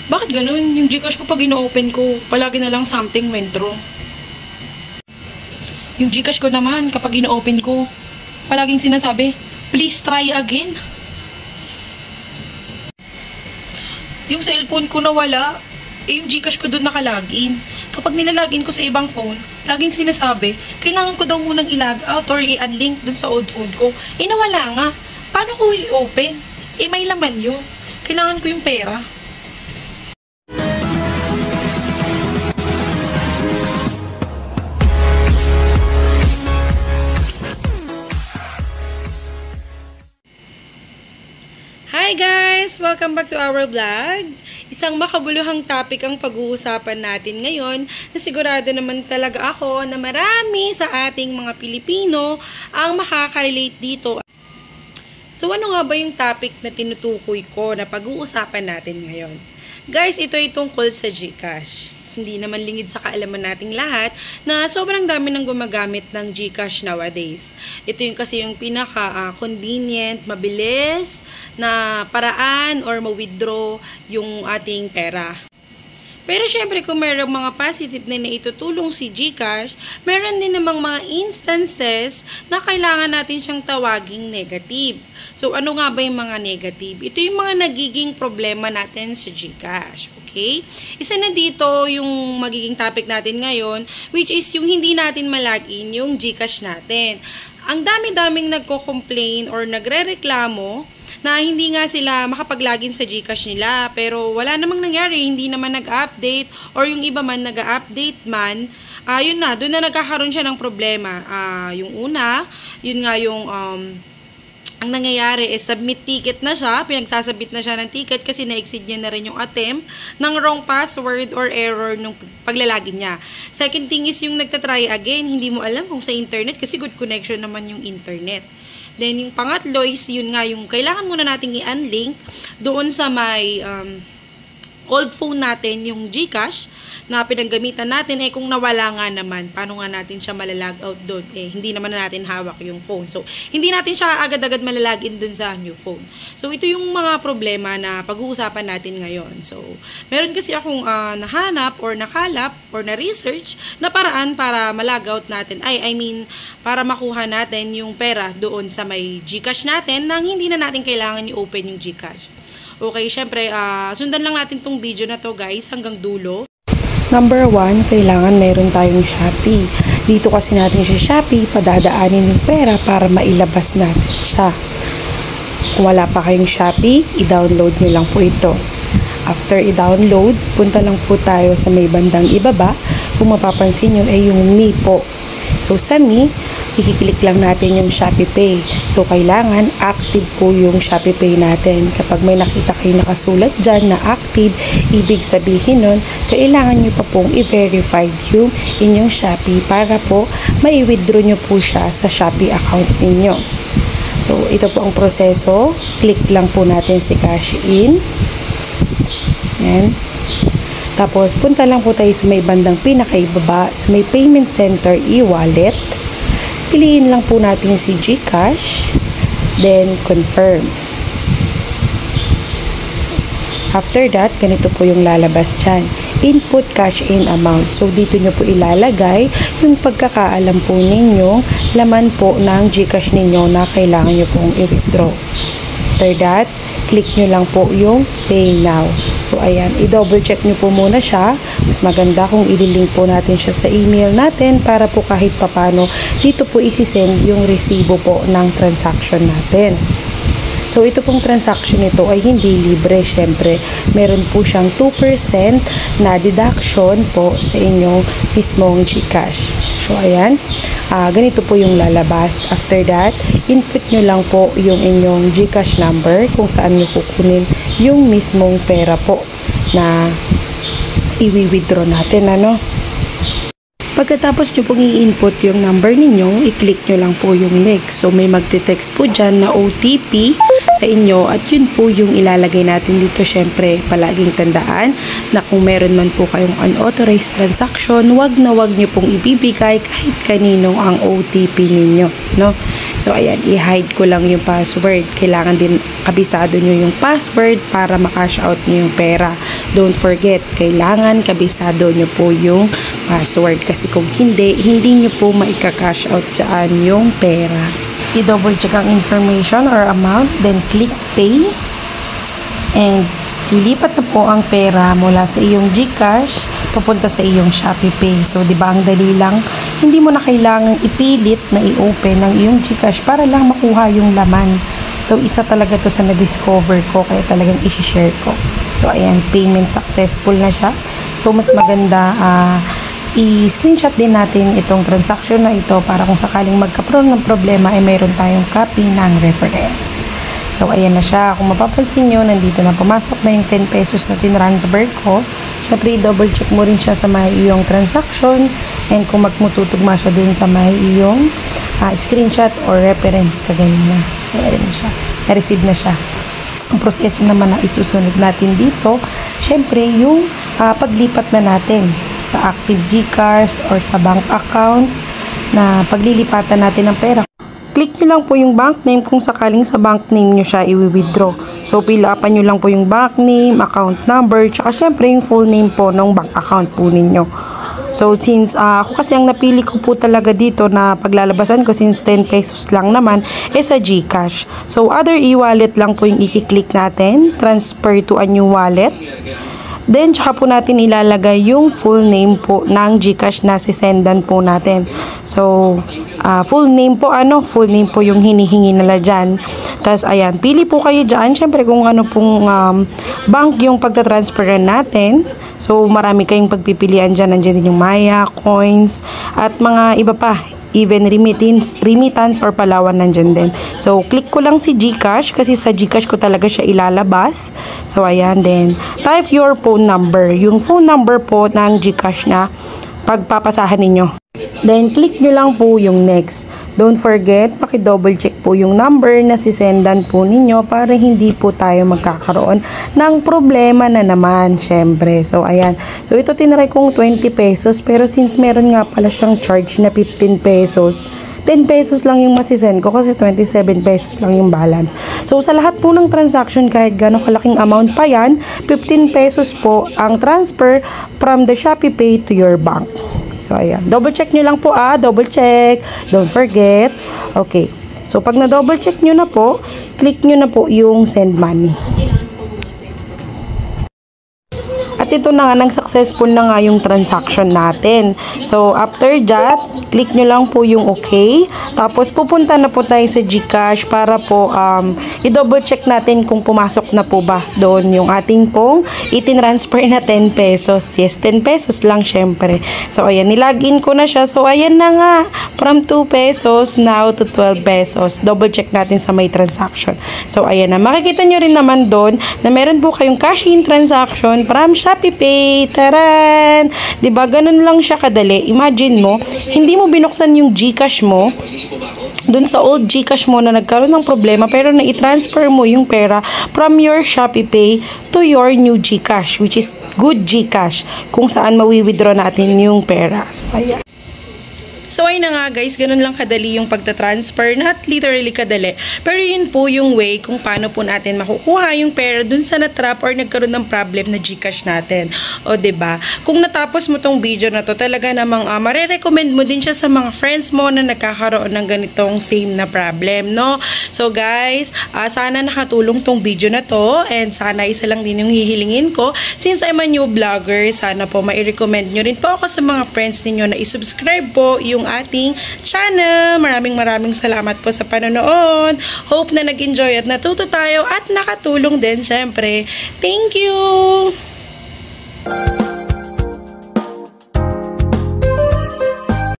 Bakit ganun? Yung Gcash ko pag ino-open ko, palagi na lang something went wrong. Yung Gcash ko naman, kapag ino-open ko, palaging sinasabi, please try again. Yung cellphone ko nawala, yung Gcash ko doon nakalagin. Kapag nilalagin ko sa ibang phone, laging sinasabi, kailangan ko daw munang i-log out or i-unlink doon sa old phone ko. Nawala nga. Paano ko i-open? May laman yun. Kailangan ko yung pera. Hi guys! Welcome back to our vlog. Isang makabuluhang topic ang pag-uusapan natin ngayon na sigurado naman talaga ako na marami sa ating mga Pilipino ang makaka-relate dito. So ano nga ba yung topic na tinutukoy ko na pag-uusapan natin ngayon? Guys, ito ay tungkol sa Gcash. Hindi naman lingid sa kaalaman nating lahat na sobrang dami nang gumagamit ng Gcash nowadays. Ito yung kasi yung pinaka-convenient, mabilis na paraan or ma-withdraw yung ating pera. Pero syempre kung mayroong mga positive na naitutulong si Gcash, meron din namang mga instances na kailangan natin siyang tawaging negative. So ano nga ba yung mga negative? Ito yung mga nagiging problema natin sa Gcash. Okay? Isa na dito yung magiging topic natin ngayon, which is yung hindi natin malagin yung Gcash natin. Ang dami-daming nagko-complain or nagre-reklamo na hindi nga sila makapaglagin sa Gcash nila. Pero wala namang nangyari, hindi naman nag-update or yung iba man nag-update man. Yun na, doon na nagkakaroon siya ng problema. Yung una, yun nga yung ang nangyayari is submit ticket na siya, pinagsasabit na siya ng ticket kasi na-exceed niya na rin yung attempt ng wrong password or error nung paglalagin niya. Second thing is yung nagtatry again, hindi mo alam kung sa internet kasi good connection naman yung internet. Then yung pangatlo is yun nga yung kailangan muna nating i-unlink doon sa may old phone natin, yung Gcash na pinaggamitan natin, kung nawala nga naman, paano nga natin siya malalag out doon? Hindi naman na natin hawak yung phone. So, hindi natin siya agad-agad malalagin doon sa new phone. So, ito yung mga problema na pag-uusapan natin ngayon. So, meron kasi akong nahanap or nakalap or na-research na paraan para malag out natin. Para makuha natin yung pera doon sa may Gcash natin nang hindi na natin kailangan i-open yung Gcash. Okay, syempre, sundan lang natin tong video na to guys hanggang dulo. Number 1, kailangan meron tayong Shopee. Dito kasi natin sa Shopee, padadaanin yung pera para mailabas natin siya. Kung wala pa kayong Shopee, i-download nyo lang po ito. After i-download, punta lang po tayo sa may bandang ibaba. Kung mapapansin nyo ay yung Me po. So sa Me, ikiklik lang natin yung Shopee Pay. So, kailangan active po yung Shopee Pay natin. Kapag may nakita kayo nakasulat dyan na active, ibig sabihin nun, kailangan nyo pa pong i-verify yung inyong Shopee para po mai-withdraw nyo po siya sa Shopee account ninyo. So, ito po ang proseso. Click lang po natin si Cash In. Yan. Tapos, punta lang po tayo sa may bandang pinakaibaba, sa may Payment Center e-wallet. Piliin lang po natin si Gcash, then confirm. After that, ganito po yung lalabas dyan. Input cash in amount. So, dito nyo po ilalagay yung pagkakaalam po ninyo, laman po ng Gcash ninyo na kailangan nyo pong i-withdraw. After that, click nyo lang po yung Pay Now. So, ayan, i-double check nyo po muna siya. Mas maganda kung ililink po natin siya sa email natin para po kahit papano dito po isi-send yung resibo po ng transaction natin. So, ito pong transaction nito ay hindi libre, syempre. Meron po siyang 2% na deduction po sa inyong mismong Gcash. So, ayan. Ganito po yung lalabas. After that, input nyo lang po yung inyong Gcash number kung saan nyo kukunin yung mismong pera po na i-withdraw natin, Pagkatapos nyo pong i-input yung number ninyo, i-click nyo lang po yung next. So, may magte-text po dyan na OTP sa inyo at yun po yung ilalagay natin dito. Syempre, palaging tandaan na kung meron man po kayong unauthorized transaction, wag nyo pong ibibigay kahit kanino ang OTP ninyo, So, ayan, i-hide ko lang yung password. Kailangan din kabisado nyo yung password para makash out nyo yung pera. don't forget, kailangan kabisado nyo po yung password kasi kung hindi nyo po maika-cash out dyan yung pera. I-double check ang information or amount, then click pay, and lilipat na po ang pera mula sa iyong GCash papunta sa iyong Shopee Pay. So, di ba ang dali lang? Hindi mo na kailangang ipilit na i-open ang iyong GCash para lang makuha yung laman. So, isa talaga to sa na-discover ko kaya talagang i-share ko. So, ayan, payment successful na siya. So, mas maganda i-screenshot din natin itong transaction na ito para kung sakaling magkaroon ng problema ay mayroon tayong copy ng reference. So, ayan na siya. Kung mapapansin nyo, nandito na pumasok na yung 10 pesos na tinransfer ko. Siyempre, double check mo rin siya sa may iyong transaction and kung magmututugma siya dun sa may iyong screenshot or reference kaganina. So, ayan na siya. Na-receive na siya. Ang proseso naman na isusunod natin dito, siyempre, yung paglipat na natin sa active GCash or sa bank account na paglilipatan natin ng pera. Click nyo lang po yung bank name kung sakaling sa bank name nyo siya i-withdraw. So, pilapan nyo lang po yung bank name, account number, tsaka syempre yung full name po ng bank account po ninyo. So, since ako kasi ang napili ko po talaga dito na paglalabasan ko since 10 pesos lang naman is sa GCash. So, other e-wallet lang po yung i-click natin, transfer to a new wallet. Then, tsaka po natin ilalagay yung full name po ng GCash na sisendan po natin. So, full name po, full name po yung hinihingi nila dyan. Tapos, ayan, pili po kayo dyan. Siyempre, kung ano pong bank yung pagtatransferan natin. So, marami kayong pagpipilian dyan. Nandiyan din yung Maya, Coins, at mga iba pa. Even remittance or Palawan nandyan din. So, click ko lang si GCash kasi sa GCash ko talaga siya ilalabas. So, ayan din. Type your phone number. Yung phone number po ng GCash na pagpapasahan ninyo. Then, click nyo lang po yung next. Don't forget, paki-double check po yung number na sisendan po ninyo para hindi po tayo magkakaroon ng problema na naman, syempre. So, ayan. So, ito tinry kong 20 pesos pero since meron nga pala siyang charge na 15 pesos, 10 pesos lang yung masisend ko kasi 27 pesos lang yung balance. So, sa lahat po ng transaction, kahit gano'ng kalaking amount pa yan, 15 pesos po ang transfer from the Shopee Pay to your bank. So, ayan. Double check nyo lang po double check. Don't forget. Okay. So, pag na-double check nyo na po, click nyo na po yung send money. At ito na nga, nang successful na nga yung transaction natin. So, after that, click nyo lang po yung okay. Tapos, pupunta na po tayo sa GCash para po i-double check natin kung pumasok na po ba doon yung ating pong itinransfer na 10 pesos. Yes, 10 pesos lang syempre. So, ayan, nilagin ko na siya. So, ayan na nga, from 2 pesos now to 12 pesos. Double check natin sa may transaction. So, ayan na. Makikita nyo rin naman doon na meron po kayong cash-in transaction from Shopee Pay. Taran! Diba? Ganun lang siya kadali. Imagine mo, hindi mo binuksan yung GCash mo dun sa old GCash mo na nagkaroon ng problema pero na-transfer mo yung pera from your Shopee Pay to your new GCash, which is good GCash, kung saan mawi-withdraw natin yung pera. So, ayan. So, ayun na nga guys, ganun lang kadali yung pagtatransfer. Not literally kadali. Pero yun po yung way kung paano po natin makukuha yung pera dun sa natrap or nagkaroon ng problem na GCash natin. O, diba? Kung natapos mo tong video na to, talaga namang marirecommend mo din siya sa mga friends mo na nagkakaroon ng ganitong same na problem, no? So, guys, sana nakatulong tong video na to and sana isa lang din yung hihilingin ko. Since I'm a new vlogger, sana po mai-recommend nyo rin po ako sa mga friends ninyo na i-subscribe po yung ating channel. Maraming salamat po sa panonood. Hope na nag-enjoy at natuto tayo at nakatulong din syempre. Thank you!